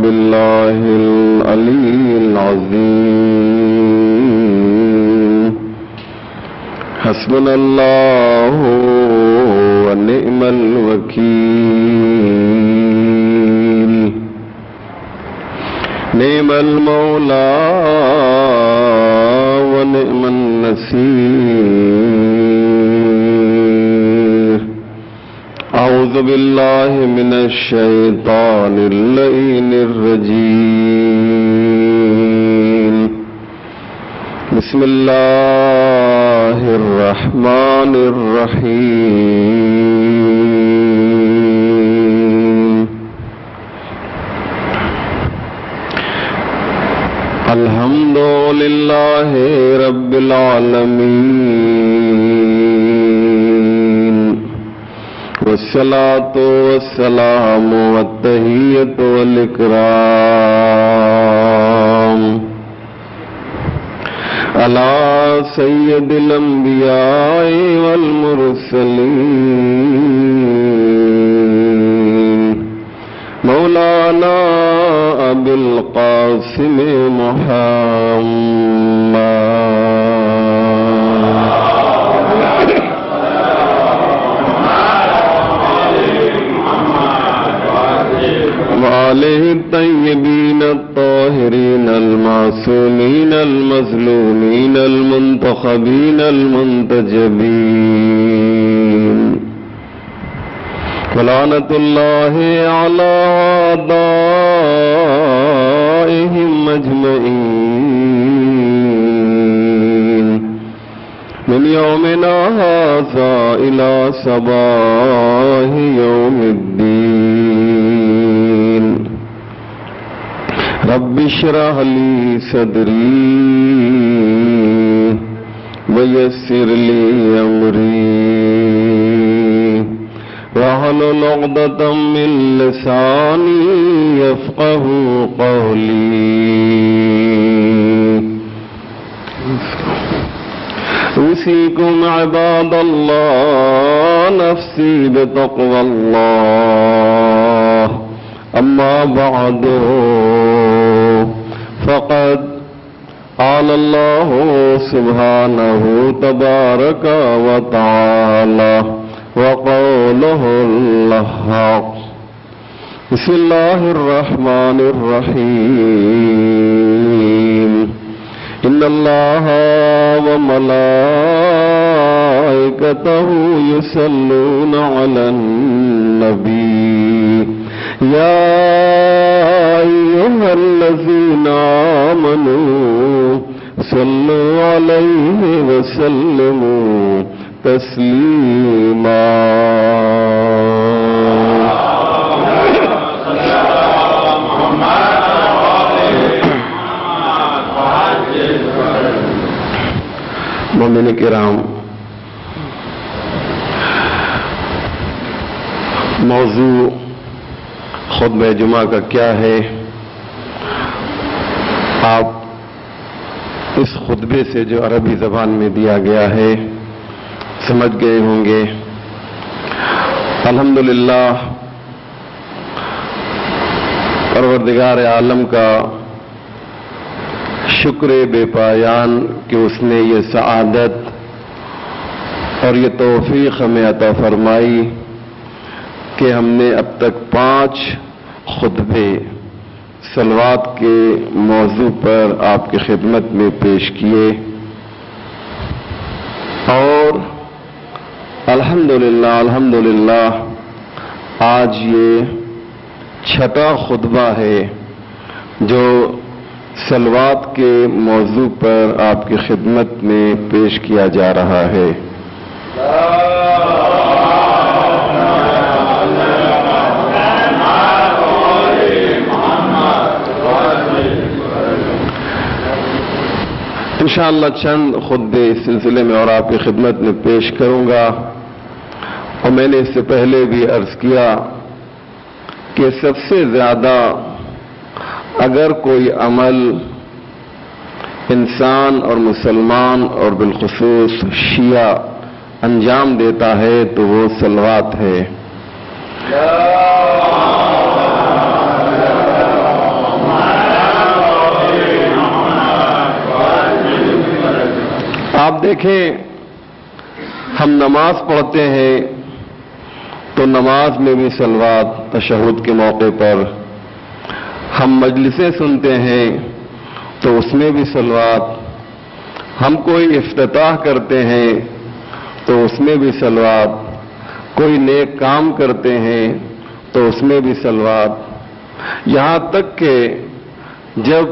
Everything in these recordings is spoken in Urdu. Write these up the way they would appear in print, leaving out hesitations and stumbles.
بالله العلي العظيم حسبنا الله ونعم الوكيل نعم المولى ونعم النصير أعوذ بالله من الشيطان اللعين الرجيم بسم الله الرحمن الرحيم الحمد لله رب العالمين والصلاة والسلام والتحية والإكرام على سيد الأنبياء والمرسلين مولانا أبي القاسم محمد وآله الطيبين الطاهرين المعصومين المظلومين المنتخبين المنتجبين ولعنة الله على أعدائهم أجمعين من يومنا هذا إلى صباح يوم الدين رب اشرح لي صدري ويسر لي أمري واحلل عقدة من لساني يفقه قولي أوصيكم عباد الله نفسي بتقوى الله أما بعد فقد قال الله سبحانه تبارك وتعالى وقوله الحق بسم الله الرحمن الرحيم إن الله وملائكته يصلون على النبي يا أيها الذين آمنوا صلوا عليه وسلموا تسليما مومنین کرام، موضوع خطبہ جمعہ کا کیا ہے؟ آپ اس خطبے سے جو عربی زبان میں دیا گیا ہے سمجھ گئے ہوں گے۔ الحمدللہ پروردگار عالم کا شکر بے پایان کہ اس نے یہ سعادت اور یہ توفیق ہمیں عطا فرمائی کہ ہم نے اب تک 5 خطبے صلوات کے موضوع پر آپ کی خدمت میں پیش کیے، اور الحمدللہ آج یہ 6واں خطبہ ہے جو صلوات کے موضوع پر آپ کی خدمت میں پیش کیا جا رہا ہے۔ انشاءاللہ چند خطبے اس سلسلے میں اور آپ کی خدمت میں پیش کروں گا، اور میں نے اس سے پہلے بھی عرض کیا کہ سب سے زیادہ اگر کوئی عمل انسان اور مسلمان اور بالخصوص شیعہ انجام دیتا ہے تو وہ صلوات ہے۔ آپ دیکھیں ہم نماز پڑھتے ہیں تو نماز میں بھی صلوات تشہد کے موقع پر، ہم مجلسیں سنتے ہیں تو اس میں بھی صلوات، ہم کوئی افتتاح کرتے ہیں تو اس میں بھی صلوات، کوئی نیک کام کرتے ہیں تو اس میں بھی صلوات، یہاں تک کہ جب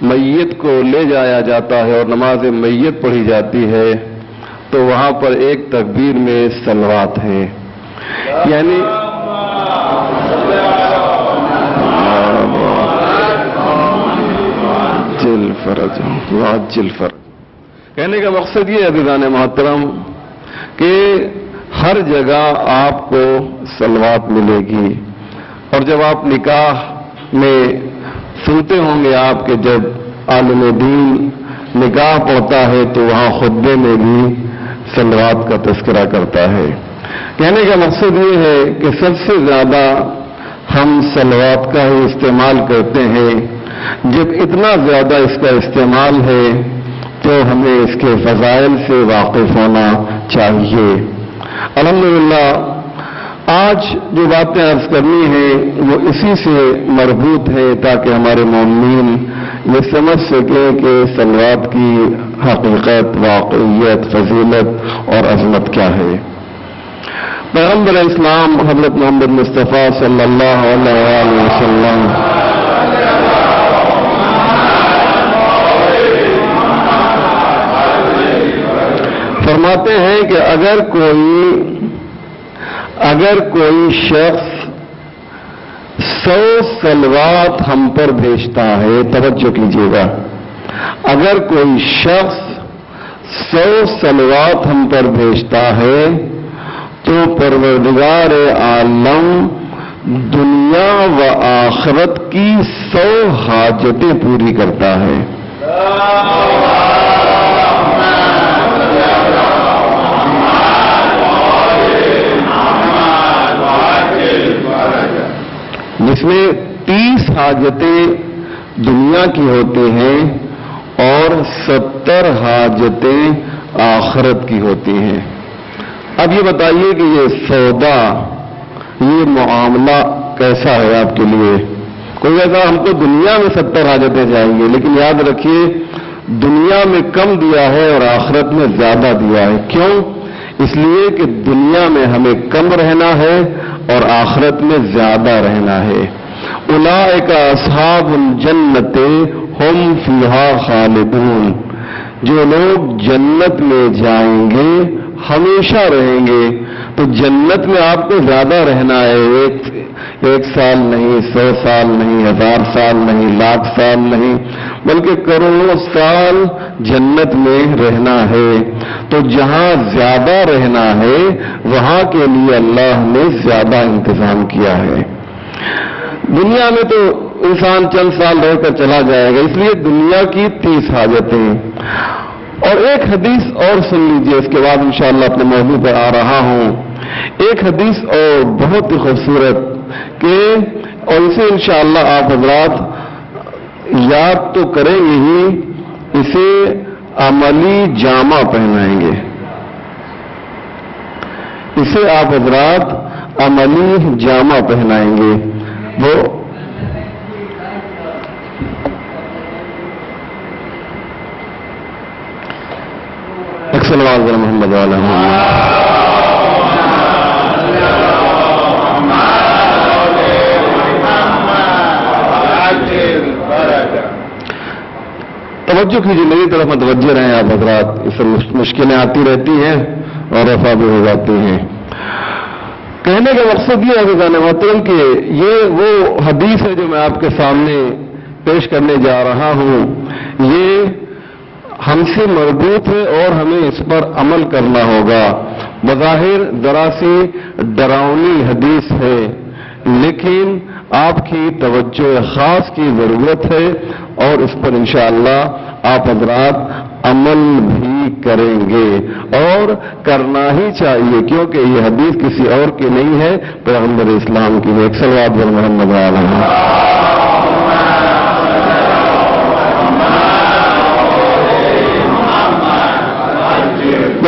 میت کو لے جایا جاتا ہے اور نماز میت پڑھی جاتی ہے تو وہاں پر ایک تکبیر میں صلوات ہیں، یعنی عاجل فرج۔ کہنے کا مقصد یہ عزیزان محترم کہ ہر جگہ آپ کو صلوات ملے گی، اور جب آپ نکاح میں سنتے ہوں گے آپ کے جب عالم دین نکاح پڑھتا ہے تو وہاں خطبے میں بھی صلوات کا تذکرہ کرتا ہے۔ کہنے کا مقصد یہ ہے کہ سب سے زیادہ ہم صلوات کا ہی استعمال کرتے ہیں، جب اتنا زیادہ اس کا استعمال ہے تو ہمیں اس کے فضائل سے واقف ہونا چاہیے۔ الحمدللہ آج جو باتیں عرض کرنی ہیں وہ اسی سے مربوط ہے تاکہ ہمارے مومنین یہ سمجھ سکیں کہ صلوات کی حقیقت، واقعیت، فضیلت اور عظمت کیا ہے۔ پیغمبر اسلام حضرت محمد مصطفیٰ صلی اللہ علیہ وسلم فرماتے ہیں کہ اگر کوئی شخص 100 صلوات ہم پر بھیجتا ہے، توجہ کیجیے گا، اگر کوئی شخص 100 صلوات ہم پر بھیجتا ہے تو پروردگار عالم دنیا و آخرت کی 100 حاجتیں پوری کرتا ہے۔ جس میں 30 حاجتیں دنیا کی ہوتی ہیں اور 70 حاجتیں آخرت کی ہوتی ہیں۔ اب یہ بتائیے کہ یہ سودا، یہ معاملہ کیسا ہے آپ کے لیے؟ کوئی ایسا ہم کو دنیا میں 70 حاجتیں چاہیے، لیکن یاد رکھیے دنیا میں کم دیا ہے اور آخرت میں زیادہ دیا ہے۔ کیوں؟ اس لیے کہ دنیا میں ہمیں کم رہنا ہے اور آخرت میں زیادہ رہنا ہے۔ اولئک اصحاب الجنت ہم فیہا خالدون، جو لوگ جنت میں جائیں گے ہمیشہ رہیں گے۔ تو جنت میں آپ کو زیادہ رہنا ہے، ایک سال نہیں، 100 سال نہیں، 1000 سال نہیں، لاکھ سال نہیں، بلکہ کروڑوں سال جنت میں رہنا ہے۔ تو جہاں زیادہ رہنا ہے وہاں کے لیے اللہ نے زیادہ انتظام کیا ہے۔ دنیا میں تو انسان چند سال رہ کر چلا جائے گا، اس لیے دنیا کی 30 حاجتیں۔ اور ایک حدیث اور سن لیجئے، اس کے بعد انشاءاللہ اپنے موضوع پر آ رہا ہوں۔ ایک حدیث اور بہت ہی خوبصورت کہ اور اسے انشاءاللہ آپ حضرات یاد تو کریں گے ہی، اسے عملی جامہ پہنائیں گے، اسے آپ حضرات عملی جامہ پہنائیں گے۔ وہ صلوات محمد علیہ توجہ کیجیے، میری طرف متوجہ رہیں آپ حضرات، اس سے مشکلیں آتی رہتی ہیں اور رفع بھی ہو جاتی ہیں۔ کہنے کا مقصد یہ ہے عزیزان محترم کہ یہ وہ حدیث ہے جو میں آپ کے سامنے پیش کرنے جا رہا ہوں، یہ ہم سے مربوط ہے اور ہمیں اس پر عمل کرنا ہوگا۔ بظاہر ذرا سی ڈراؤنی حدیث ہے، لیکن آپ کی توجہ خاص کی ضرورت ہے اور اس پر انشاءاللہ آپ حضرات عمل بھی کریں گے اور کرنا ہی چاہیے، کیونکہ یہ حدیث کسی اور کی نہیں ہے، پیغمبر اسلام کی ہے۔ صلوات محمد علیہ۔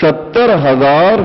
70,000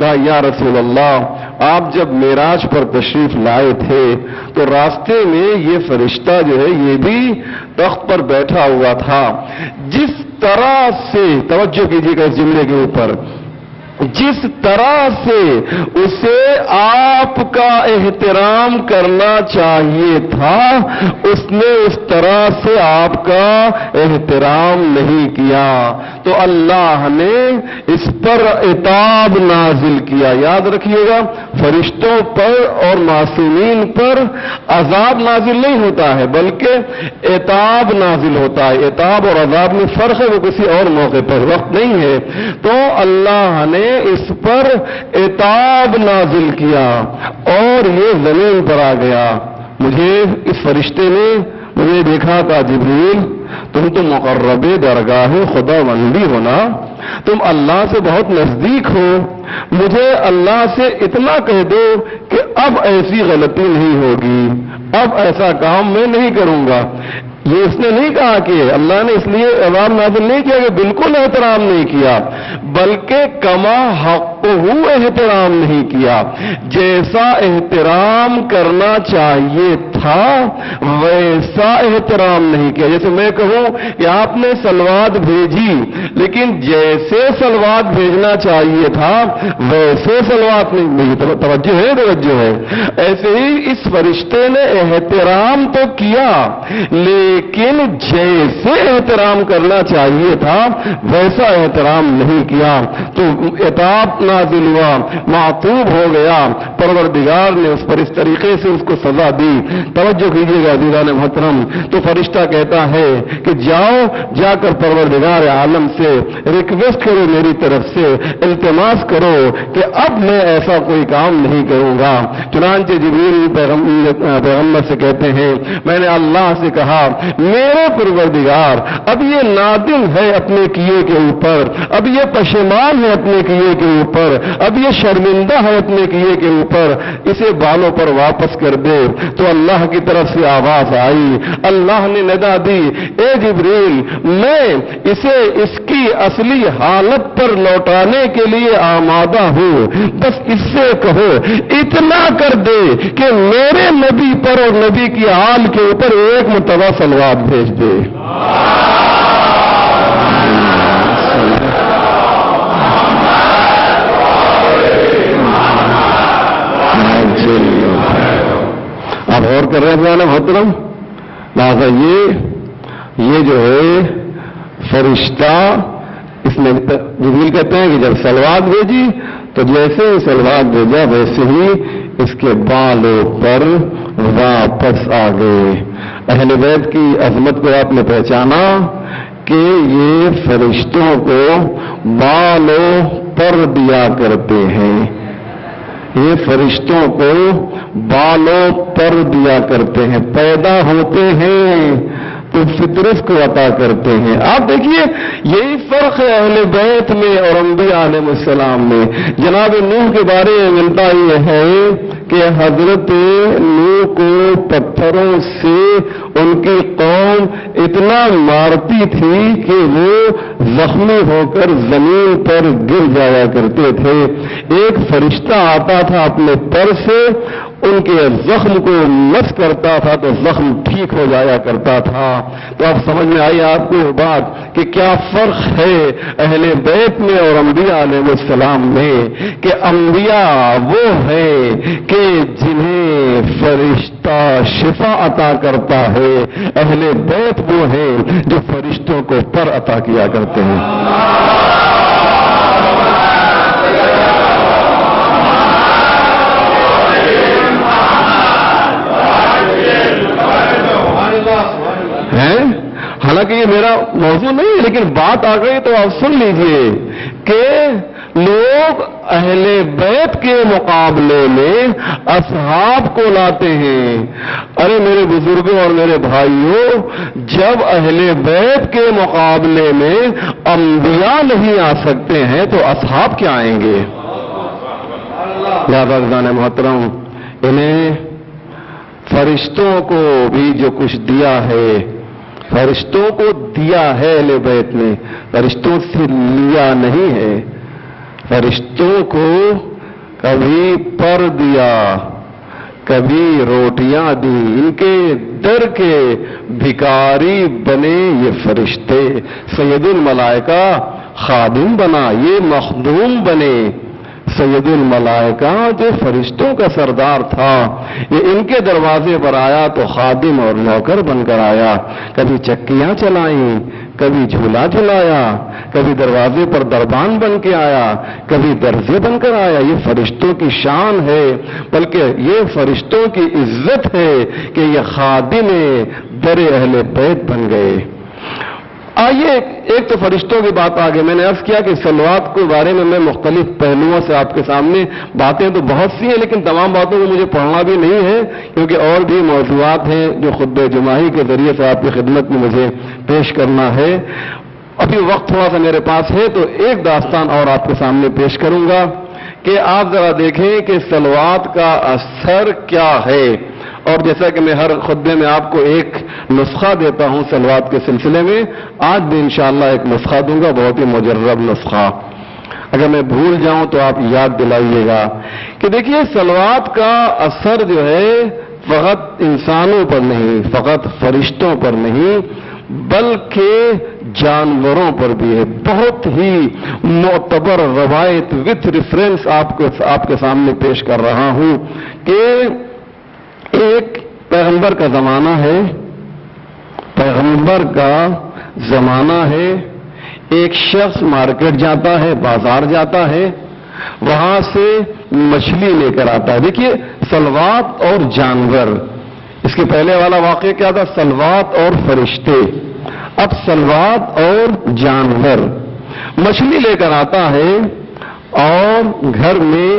کہا یا رسول اللہ آپ جب معراج پر تشریف لائے تھے تو راستے میں یہ فرشتہ جو ہے یہ بھی تخت پر بیٹھا ہوا تھا، جس طرح سے توجہ کیجیے گا اس جملے کے اوپر، جس طرح سے اسے آپ کا احترام کرنا چاہیے تھا اس نے اس طرح سے آپ کا احترام نہیں کیا، تو اللہ نے اس پر عتاب نازل کیا۔ یاد رکھیے گا فرشتوں پر اور معصومین پر عذاب نازل نہیں ہوتا ہے بلکہ عتاب نازل ہوتا ہے۔ عتاب اور عذاب میں فرق ہے، وہ کسی اور موقع پر، وقت نہیں ہے۔ تو اللہ نے اس پر عتاب نازل کیا اور یہ زمین پر آ گیا۔ مجھے اس فرشتے نے مجھے دیکھا، کہا جبریل تم تو مقرب درگاہ خدا بندی ہونا، تم اللہ سے بہت نزدیک ہو، مجھے اللہ سے اتنا کہہ دو کہ اب ایسی غلطی نہیں ہوگی، اب ایسا کام میں نہیں کروں گا۔ یہ اس نے نہیں کہا کہ اللہ نے اس لیے عذاب نازل نہیں کیا کہ بالکل احترام نہیں کیا، بلکہ کما حق احترام نہیں کیا، جیسا احترام کرنا چاہیے تھا ویسا احترام نہیں کیا۔ جیسے میں کہوں کہ آپ نے سلوات بھیجی لیکن جیسے سلوات بھیجنا چاہیے تھا ویسے سلوات نہیں، توجہ ہے۔ ایسے ہی اس فرشتے نے احترام تو کیا لیکن جیسے احترام کرنا چاہیے تھا ویسا احترام نہیں کیا، تو عتاب نازل ہوا، معطوب ہو گیا، پروردگار نے اس پر اس طریقے سے اس کو سزا دی۔ توجہ کیجیے گا عزیزان محترم، تو فرشتہ کہتا ہے کہ جاؤ، جا کر پروردگار عالم سے ریکویسٹ کرو، میری طرف سے التماس کرو کہ اب میں ایسا کوئی کام نہیں کروں گا۔ چنانچہ جبریل پیغمبر سے کہتے ہیں میں نے اللہ سے کہا میرے پروردگار اب یہ نادم ہے اپنے کیے کے اوپر، اب یہ پشیمان ہے اپنے کیے کے اوپر، اب یہ شرمندہ ہے اپنے کیے کے اوپر، اسے بالوں پر واپس کر دے۔ تو اللہ کی طرف سے آواز آئی، اللہ نے ندا دی، اے جبریل میں اسے اس کی اصلی حالت پر لوٹانے کے لیے آمادہ ہوں، بس اس سے کہو اتنا کر دے کہ میرے نبی پر اور نبی کی آل کے اوپر ایک مرتبہ صلوات بھیج دے۔ اب اور کر رہے ہیں محترم، لہذا یہ جو ہے فرشتہ، اس میں جبریل کہتے ہیں کہ جب سلوات بھیجی تو جیسے ہی سلوات بھیجا ویسے ہی اس کے بالوں پر واپس آ گئے۔ اہل بیت کی عظمت کو آپ نے پہچانا کہ یہ فرشتوں کو بالوں پر دیا کرتے ہیں، یہ فرشتوں کو بالوں پر دیا کرتے ہیں، پیدا ہوتے ہیں تو فطرت کو عطا کرتے ہیں۔ آپ دیکھیے یہی فرق ہے اہل بیت میں اور انبیاء علیہ السلام میں۔ جناب نوح کے بارے میں ملتا یہ ہے کہ حضرت نوح کو پتھروں سے ان کی قوم اتنا مارتی تھی کہ وہ زخمی ہو کر زمین پر گر جایا کرتے تھے، ایک فرشتہ آتا تھا اپنے پر سے ان کے زخم کو مس کرتا تھا تو زخم ٹھیک ہو جایا کرتا تھا۔ تو اب سمجھ میں آئی آپ کو بات کہ کیا فرق ہے اہل بیت میں اور انبیاء علیہ السلام میں، کہ انبیاء وہ ہے کہ جنہیں فرشتہ شفا عطا کرتا ہے، اہل بیت وہ ہے جو فرشتوں کو پر عطا کیا کرتے ہیں۔ حالانکہ یہ میرا موضوع نہیں ہے لیکن بات آ گئی تو آپ سن لیجئے کہ لوگ اہل بیت کے مقابلے میں اصحاب کو لاتے ہیں۔ ارے میرے بزرگوں اور میرے بھائیوں، جب اہل بیت کے مقابلے میں انبیاء نہیں آ سکتے ہیں تو اصحاب کیا آئیں گے؟ لہذا عزیزان محترم، انہیں فرشتوں کو بھی جو کچھ دیا ہے، فرشتوں کو دیا ہے اہل بیت نے، فرشتوں سے لیا نہیں ہے۔ فرشتوں کو کبھی پر دیا کبھی روٹیاں دی، ان کے در کے بھکاری بنے یہ فرشتے، سید الملائکہ خادم بنا یہ مخدوم بنے، سید الملائکہ جو فرشتوں کا سردار تھا یہ ان کے دروازے پر آیا تو خادم اور نوکر بن کر آیا، کبھی چکیاں چلائیں، کبھی جھولا جھلایا، کبھی دروازے پر دربان بن کے آیا، کبھی درزے بن کر آیا۔ یہ فرشتوں کی شان ہے، بلکہ یہ فرشتوں کی عزت ہے کہ یہ خادم در اہل بیت بن گئے۔ آئیے ایک تو فرشتوں کی بات آگے، میں نے عرض کیا کہ صلوات کے بارے میں مختلف پہلوؤں سے آپ کے سامنے باتیں تو بہت سی ہیں، لیکن تمام باتوں کو مجھے پڑھنا بھی نہیں ہے کیونکہ اور بھی موضوعات ہیں جو خطبہ جمعی کے ذریعے سے آپ کی خدمت میں مجھے پیش کرنا ہے۔ ابھی وقت تھوڑا سا میرے پاس ہے تو ایک داستان اور آپ کے سامنے پیش کروں گا کہ آپ ذرا دیکھیں کہ صلوات کا اثر کیا ہے۔ اور جیسا کہ میں ہر خطبے میں آپ کو ایک نسخہ دیتا ہوں صلوات کے سلسلے میں، آج بھی انشاءاللہ ایک نسخہ دوں گا، بہت ہی مجرب نسخہ، اگر میں بھول جاؤں تو آپ یاد دلائیے گا کہ دیکھیے صلوات کا اثر جو ہے فقط انسانوں پر نہیں، فقط فرشتوں پر نہیں، بلکہ جانوروں پر بھی ہے۔ بہت ہی معتبر روایت وتھ ریفرنس آپ کے سامنے پیش کر رہا ہوں کہ ایک پیغمبر کا زمانہ ہے، پیغمبر کا زمانہ ہے، ایک شخص مارکیٹ جاتا ہے، بازار جاتا ہے، وہاں سے مچھلی لے کر آتا ہے۔ دیکھیے صلوات اور جانور، اس کے پہلے والا واقعہ کیا تھا؟ صلوات اور فرشتے، اب صلوات اور جانور۔ مچھلی لے کر آتا ہے اور گھر میں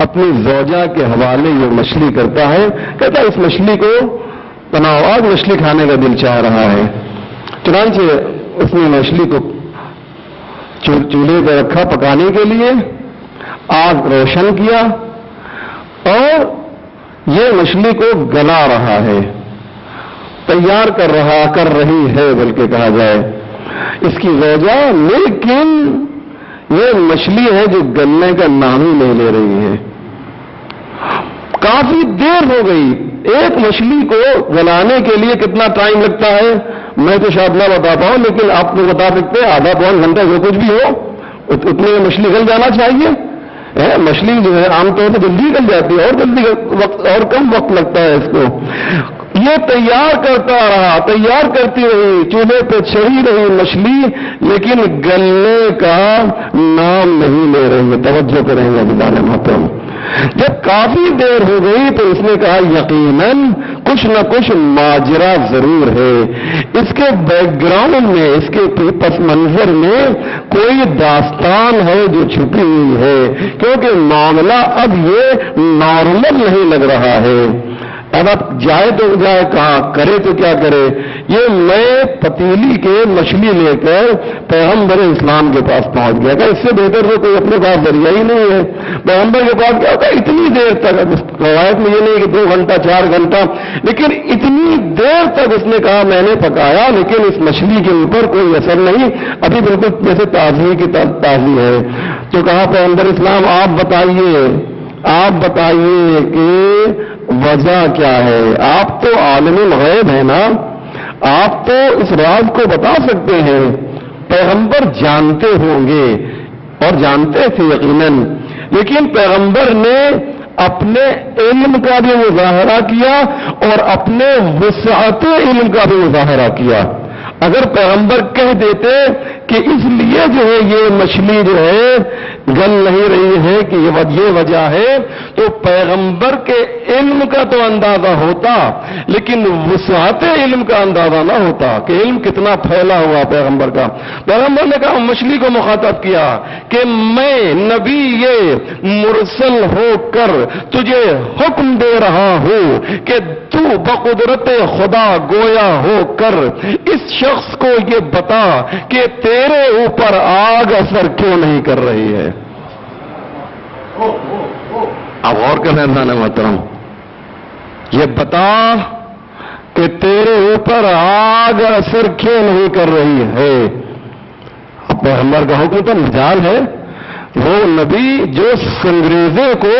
اپنی زوجہ کے حوالے یہ مچھلی کرتا ہے، کہتا ہے اس مچھلی کو بناؤ، آج مچھلی کھانے کا دل چاہ رہا ہے۔ چنانچہ اس نے مچھلی کو چولہے پہ رکھا پکانے کے لیے، آگ روشن کیا اور یہ مچھلی کو گلا رہا ہے، تیار کر رہی ہے بلکہ کہا جائے اس کی زوجہ، لیکن یہ مچھلی ہے جو گلنے کا نام ہی نہیں لے رہی ہے۔ کافی دیر ہو گئی، ایک مچھلی کو گلانے کے لیے کتنا ٹائم لگتا ہے میں تو شاید نہ بتا پاؤں، لیکن آپ کو بتا سکتے ہیں آدھا پون گھنٹہ جو کچھ بھی ہو اتنے میں مچھلی گل جانا چاہیے۔ مچھلی جو ہے عام طور سے جلدی گل جاتی ہے، اور جلدی وقت اور کم وقت لگتا ہے اس کو۔ یہ تیار کرتا رہا، تیار کرتی رہی، چولہے پہ چڑھی رہی مچھلی، لیکن گلنے کا نام نہیں لے رہی ہے۔ توجہ کریں گے بتانے محترم، جب کافی دیر ہو گئی تو اس نے کہا یقیناً کچھ نہ کچھ ماجرا ضرور ہے، اس کے بیک گراؤنڈ میں، اس کے پس منظر میں کوئی داستان ہے جو چھپی ہوئی ہے، کیونکہ معاملہ اب یہ نارمل نہیں لگ رہا ہے۔ اب آپ جائے تو جائے کہاں، کرے تو کیا کرے؟ یہ میں پتیلی کے مچھلی لے کر پیغمبر اسلام کے پاس پہنچ گیا کہ اس سے بہتر تو کوئی اپنے پاس ذریعہ ہی نہیں ہے۔ پیغمبر کے پاس کیا ہوتا ہے اتنی دیر تک، روایت میں یہ نہیں کہ 2 گھنٹہ 4 گھنٹہ، لیکن اتنی دیر تک اس نے کہا میں نے پکایا لیکن اس مچھلی کے اوپر کوئی اثر نہیں، ابھی بالکل جیسے تازی کی تازی ہے۔ تو کہا پیغمبر اسلام آپ بتائیے کہ وجہ کیا ہے؟ آپ تو عالم الغیب ہے نا، آپ تو اس راز کو بتا سکتے ہیں۔ پیغمبر جانتے ہوں گے اور جانتے تھے یقیناً، لیکن پیغمبر نے اپنے علم کا بھی مظاہرہ کیا اور اپنے وسعت علم کا بھی مظاہرہ کیا۔ اگر پیغمبر کہہ دیتے کہ اس لیے جو ہے یہ مچھلی جو ہے گل نہیں رہی ہے کہ یہ وجہ ہے، تو پیغمبر کے علم کا تو اندازہ ہوتا لیکن وسعت علم کا اندازہ نہ ہوتا کہ علم کتنا پھیلا ہوا پیغمبر کا۔ پیغمبر نے کہا مچھلی کو مخاطب کیا کہ میں نبی یہ مرسل ہو کر تجھے حکم دے رہا ہوں کہ تو بقدرت خدا گویا ہو کر اس شخص کو یہ بتا کہ تیرے اوپر آگ اثر کیوں نہیں کر رہی ہے۔ اب غور کریں انسان محترم، یہ بتا کہ تیرے اوپر آگ اثر کیوں نہیں کر رہی ہے۔ اب پیغمبر کا حکم تو مجال ہے، وہ نبی جو انگریزے کو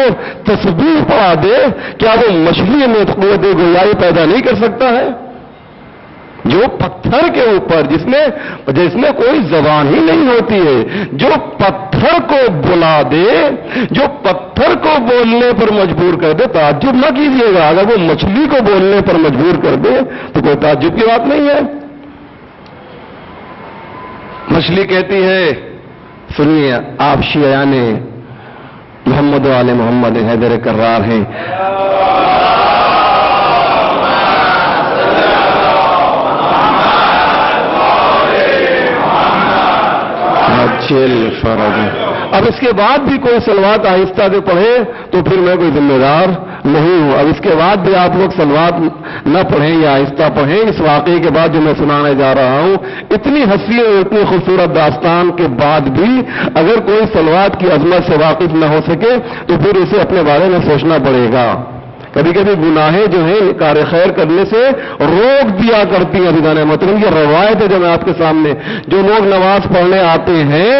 تسبیح پڑھا دے، کیا وہ مچھلی میں قوت گویائی پیدا نہیں کر سکتا ہے؟ جو پتھر کے اوپر جس میں کوئی زبان ہی نہیں ہوتی ہے، جو پتھر کو بلا دے، جو پتھر کو بولنے پر مجبور کر دے، تعجب نہ کیجیے گا اگر وہ مچھلی کو بولنے پر مجبور کر دے تو کوئی تعجب کی بات نہیں ہے۔ مچھلی کہتی ہے، سنیے آپ شیعان محمد و آل محمد حیدر کرار ہیں، اب اس کے بعد بھی کوئی صلوات آہستہ سے پڑھے تو پھر میں کوئی ذمہ دار نہیں ہوں۔ اب اس کے بعد بھی آپ لوگ صلوات نہ پڑھیں یا آہستہ پڑھیں، اس واقعے کے بعد جو میں سنانے جا رہا ہوں، اتنی حسین اور اتنی خوبصورت داستان کے بعد بھی اگر کوئی صلوات کی عظمت سے واقف نہ ہو سکے تو پھر اسے اپنے بارے میں سوچنا پڑے گا۔ کبھی کبھی گناہیں جو ہیں کار خیر کرنے سے روک دیا کرتی ہیں۔ عزیزان محترم، یہ روایت ہے جو میں آپ کے سامنے، جو لوگ نماز پڑھنے آتے ہیں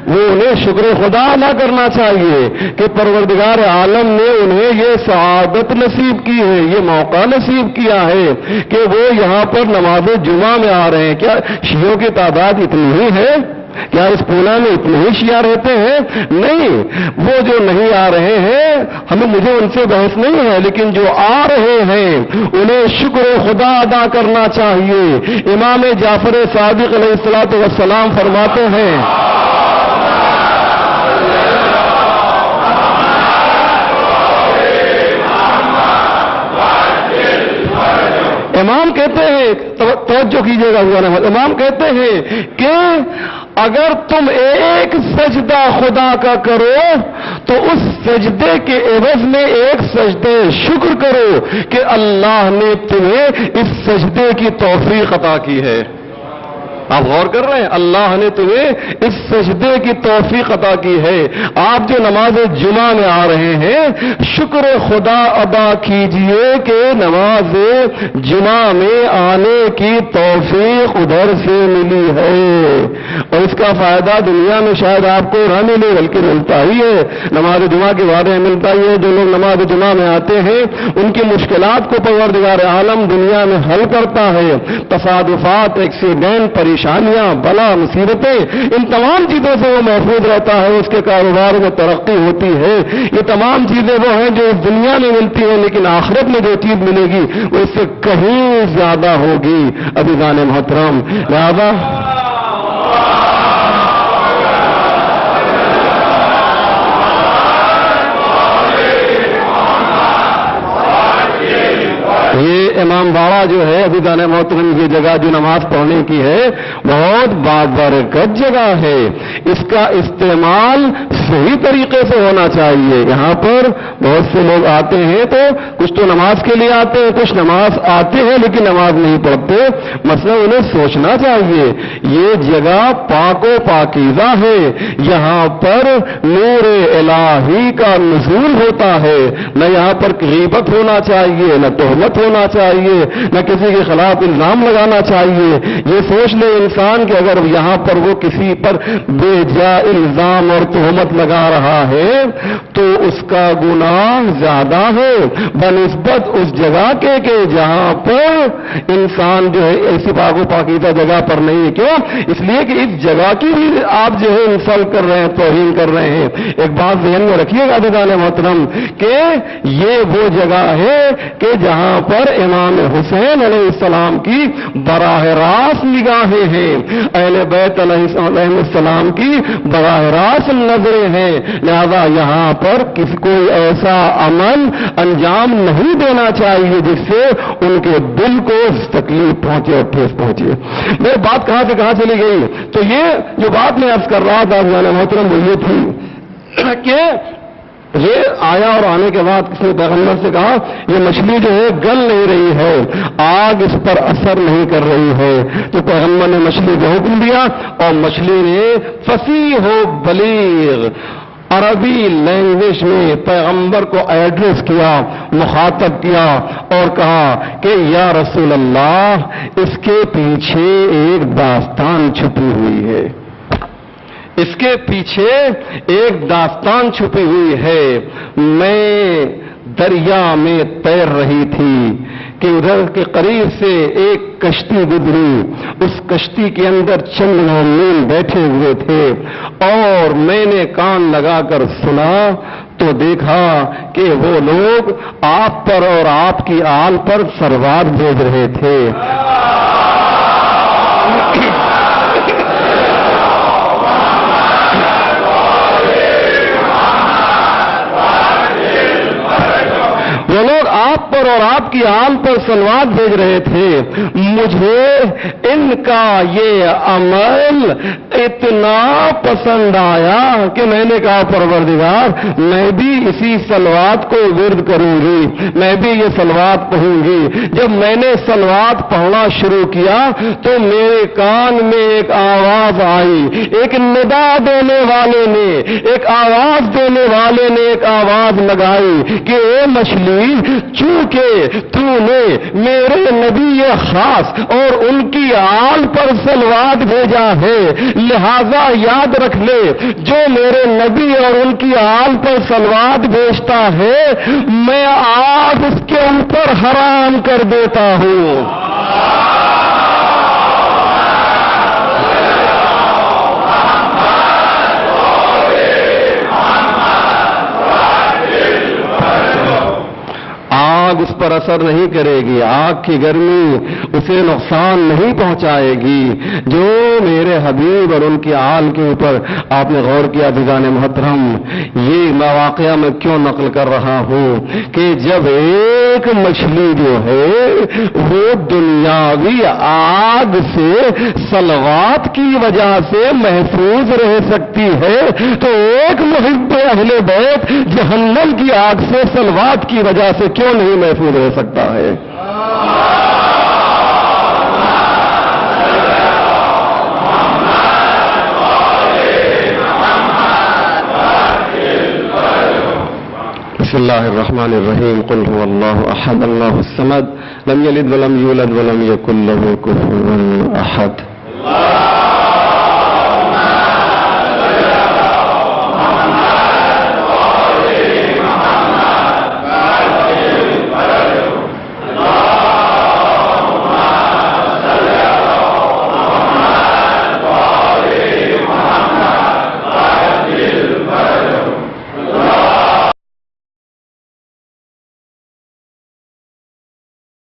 وہ انہیں شکر خدا ادا کرنا چاہیے کہ پروردگار عالم نے انہیں یہ سعادت نصیب کی ہے، یہ موقع نصیب کیا ہے کہ وہ یہاں پر نماز جمعہ میں آ رہے ہیں۔ کیا شیعوں کی تعداد اتنی ہی ہے؟ کیا اس پونا میں اتنے ہی شیعہ رہتے ہیں؟ نہیں، وہ جو نہیں آ رہے ہیں مجھے ان سے بحث نہیں ہے، لیکن جو آ رہے ہیں انہیں شکر خدا ادا کرنا چاہیے۔ امام جعفر صادق علیہ الصلوۃ والسلام فرماتے ہیں، امام کہتے ہیں، توجہ کیجیے گا، امام کہتے ہیں کہ اگر تم ایک سجدہ خدا کا کرو تو اس سجدے کے عوض میں ایک سجدے شکر کرو کہ اللہ نے تمہیں اس سجدے کی توفیق عطا کی ہے۔ آپ غور کر رہے ہیں، اللہ نے تمہیں اس سجدے کی توفیق عطا کی ہے۔ آپ جو نماز جمعہ میں آ رہے ہیں، شکر خدا ادا کیجئے کہ نماز جمعہ میں آنے کی توفیق ادھر سے ملی ہے، اور اس کا فائدہ دنیا میں شاید آپ کو نہ ملے بلکہ ملتا ہی ہے، نماز جمعہ کے بارے میں ملتا ہی ہے۔ جو لوگ نماز جمعہ میں آتے ہیں ان کی مشکلات کو پروردگار عالم دنیا میں حل کرتا ہے۔ تصادفات، ایکسیڈنٹ، پریشانیاں، بلا، مصیبتیں، ان تمام چیزوں سے وہ محفوظ رہتا ہے، اس کے کاروبار میں ترقی ہوتی ہے۔ یہ تمام چیزیں وہ ہیں جو اس دنیا میں ملتی ہیں، لیکن آخرت میں جو چیز ملے گی وہ اس سے کہیں زیادہ ہوگی۔ عزیزان محترم، لہذا یہ امام باڑہ جو ہے عزیزان محترم، یہ جگہ جو نماز پڑھنے کی ہے بہت بابرکت جگہ ہے، اس کا استعمال صحیح طریقے سے ہونا چاہیے۔ یہاں پر بہت سے لوگ آتے ہیں تو کچھ تو نماز کے لیے آتے ہیں، کچھ نماز آتے ہیں لیکن نماز نہیں پڑھتے۔ مثلا انہیں سوچنا چاہیے یہ جگہ پاک و پاکیزہ ہے، یہاں پر نور الہی کا نزول ہوتا ہے، نہ یہاں پر غیبت ہونا چاہیے، نہ تہمت ہونا چاہیے، نہ کسی کے خلاف الزام لگانا چاہیے۔ یہ سوچ لے انسان کہ اگر یہاں پر وہ کسی پر بے جا الزام اور تہمت لگا رہا ہے تو اس کا گناہ زیادہ ہے بنسبت اس جگہ کے کہ جہاں پر انسان جو ہے ایسی پاک و پاکیزہ جگہ پر نہیں ہے۔ کیوں؟ اس لیے کہ اس جگہ کی بھی آپ جو ہے انسلٹ کر رہے ہیں، توہین کر رہے ہیں۔ ایک بات ذہن میں رکھیے گا عزیزان محترم کہ یہ وہ جگہ ہے کہ جہاں پر امام حسین علیہ السلام کی براہ راست نگاہیں ہیں، اہل بیت علیہ السلام کی براہ راست نظریں ہیں، لہذا یہاں پر کسی کوئی ایسا عمل انجام نہیں دینا چاہیے جس سے ان کے دل کو تکلیف پہنچے اور ٹھیس پہنچے۔ میری بات کہاں سے کہاں چلی گئی؟ تو یہ جو بات میں عرض کر رہا تھا محترم وہ یہ تھی کہ یہ آیا اور آنے کے بعد کسی نے پیغمبر سے کہا یہ مچھلی جو ہے گل نہیں رہی ہے، آگ اس پر اثر نہیں کر رہی ہے، تو پیغمبر نے مچھلی کو حکم دیا اور مچھلی نے فصیح و بلیغ عربی لینگویج میں پیغمبر کو ایڈریس کیا، مخاطب کیا اور کہا کہ یا رسول اللہ اس کے پیچھے ایک داستان چھپی ہوئی ہے، اس کے پیچھے ایک داستان چھپی ہوئی ہے۔ میں دریا میں تیر رہی تھی کہ ادھر کے قریب سے ایک کشتی گزری، اس کشتی کے اندر چند مومنین بیٹھے ہوئے تھے، اور میں نے کان لگا کر سنا تو دیکھا کہ وہ لوگ آپ پر اور آپ کی آل پر سروات بھیج رہے تھے۔ وہ لوگ آپ پر اور آپ کی آل پر سلوات بھیج رہے تھے۔ مجھے ان کا یہ عمل اتنا پسند آیا کہ میں نے کہا پروردگار میں بھی اسی سلوات کو ورد کروں گی، میں بھی یہ سلوات پڑھوں گی۔ جب میں نے سلوات پڑھنا شروع کیا تو میرے کان میں ایک آواز آئی، ایک ندا دینے والے نے، ایک آواز دینے والے نے ایک آواز لگائی کہ اے مچھلی، چونکہ تو نے میرے نبی خاص اور ان کی آل پر سلوات بھیجا ہے، لہذا یاد رکھ لے جو میرے نبی اور ان کی آل پر سلوات بھیجتا ہے میں آگ اس کے اوپر حرام کر دیتا ہوں۔ آگ اس پر اثر نہیں کرے گی، آگ کی گرمی اسے نقصان نہیں پہنچائے گی۔ جو میرے حبیب اور ان کی آل کے اوپر آپ نے غور کیا عزیزان محترم، یہ میں واقعہ میں کیوں نقل کر رہا ہوں کہ جب ایک مچھلی جو ہے وہ دنیاوی آگ سے صلوات کی وجہ سے محفوظ رہ سکتی ہے تو ایک محب اہل بیت جہنم کی آگ سے صلوات کی وجہ سے کیوں نہیں محفوظ رہ سکتا ہے؟ بسم اللہ الرحمن الرحیم، قل هو اللہ احد اللہ الصمد لم یلد ولم یولد ولم یکن له کفوا احد۔